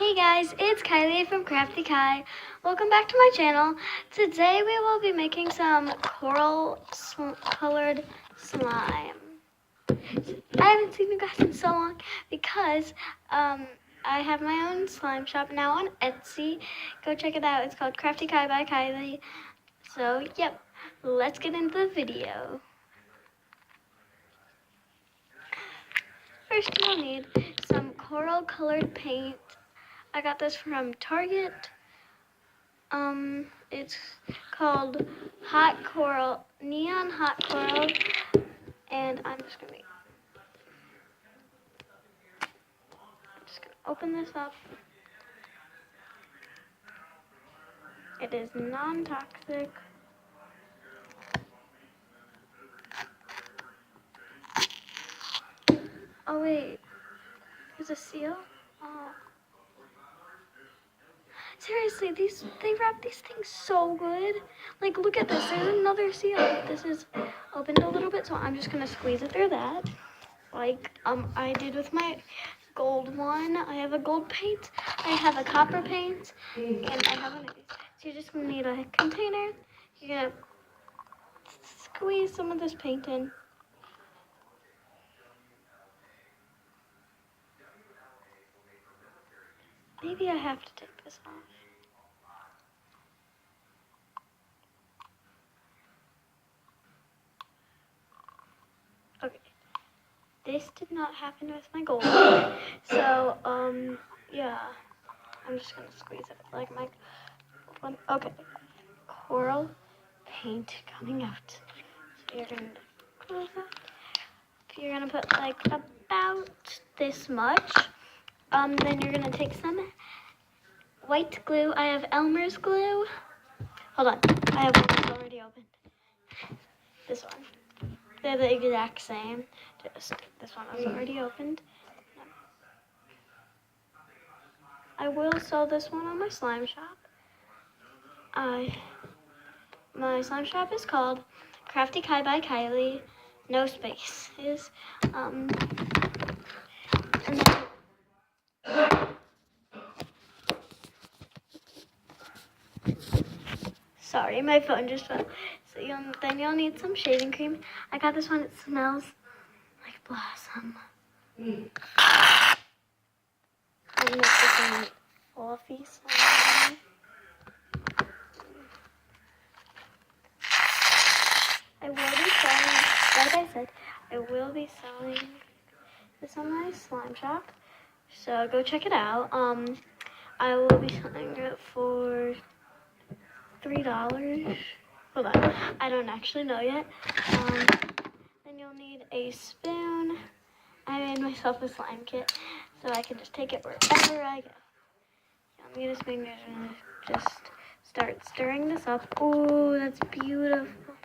Hey guys, it's Kylie from Crafty Kai. Welcome back to my channel. Today we will be making some coral colored slime. I haven't seen you guys in so long because I have my own slime shop now on Etsy. Go check it out. It's called Crafty Kai by Kylie. So yep, let's get into the video. First you'll need some coral colored paint. I got this from Target. It's called Hot Coral, Neon Hot Coral, and I'm just gonna open this up. It is non-toxic. Oh wait, there's a seal? Oh. Seriously, they wrap these things so good. Like, look at this. There's another seal. This is opened a little bit, so I'm just gonna squeeze it through that, like I did with my gold one. I have a gold paint. I have a copper paint, and I have one of these. So you're just gonna need a container. You're gonna squeeze some of this paint in. Maybe I have to take this off. Okay. This did not happen with my gold. So, yeah. I'm just gonna squeeze it like my one. Okay. Coral paint coming out. So you're gonna close that. You're gonna put like about this much. Then you're gonna take some white glue. I have Elmer's glue. Hold on, I have one that's already opened. This one. They're the exact same. Just this one was already opened. I will sell this one on my slime shop. My slime shop is called Crafty Kai by Kylie. No spaces. And then sorry, my phone just fell. So then you'll need some shaving cream. I got this one. It smells like blossom. I'll make this one fluffy slime. I will be selling, like I said, I will be selling this on my slime shop. So go check it out. I will be selling it for $3. Hold on, I don't actually know yet. Then you'll need a spoon. I made myself a slime kit, so I can just take it wherever I go. You'll need a spoon. You're gonna just start stirring this up. Oh, that's beautiful.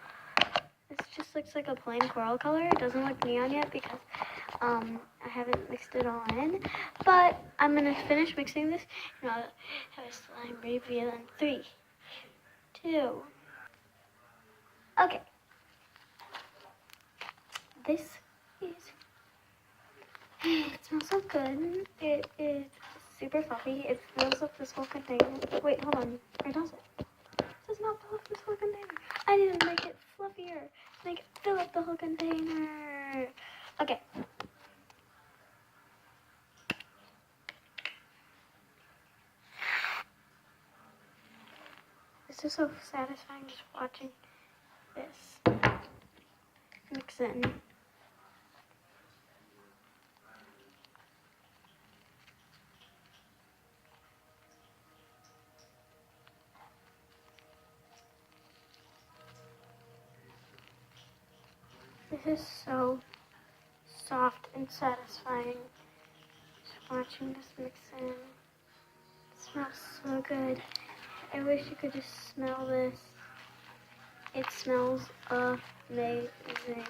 This just looks like a plain coral color. It doesn't look neon yet because I haven't mixed it all in. But I'm gonna finish mixing this and I'll have a slime reveal in 3, 2. Okay. This is. It smells so good. It is super fluffy. It fills up this whole container. Wait, hold on. Or does it? It does not fill up this whole container. I need to make it fluffier. Make it fill up the whole container. Okay. This is so satisfying just watching this mix in. This is so soft and satisfying. Just watching this mix in. It smells so good. I wish you could just smell this. It smells amazing.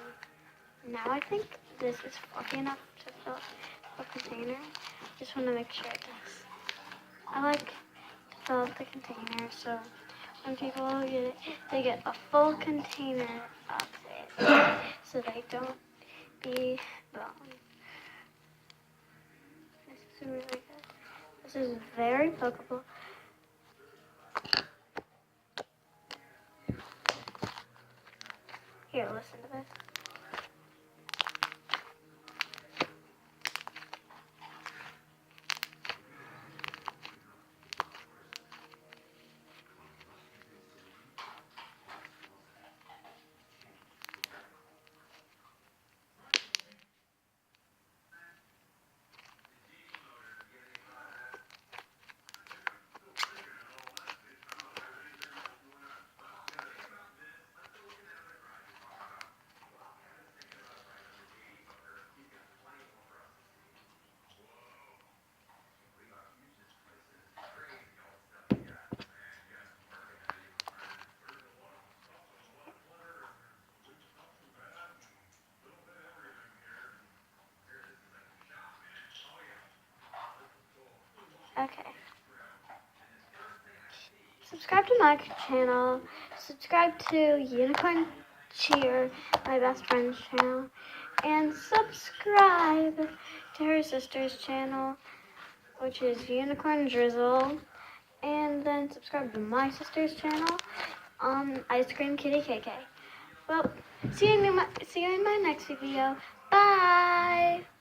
Now I think this is fluffy enough to fill the container. Just want to make sure it does. I like to fill up the container so when people get it, they get a full container of it so they don't be blown. This is really good. This is very pokeable. Here, listen to this. Okay. Subscribe to my channel. Subscribe to Unicorn Cheer, my best friend's channel. And subscribe to her sister's channel, which is Unicorn Drizzle. And then subscribe to my sister's channel, Ice Cream Kitty KK. Well, see you in my next video. Bye!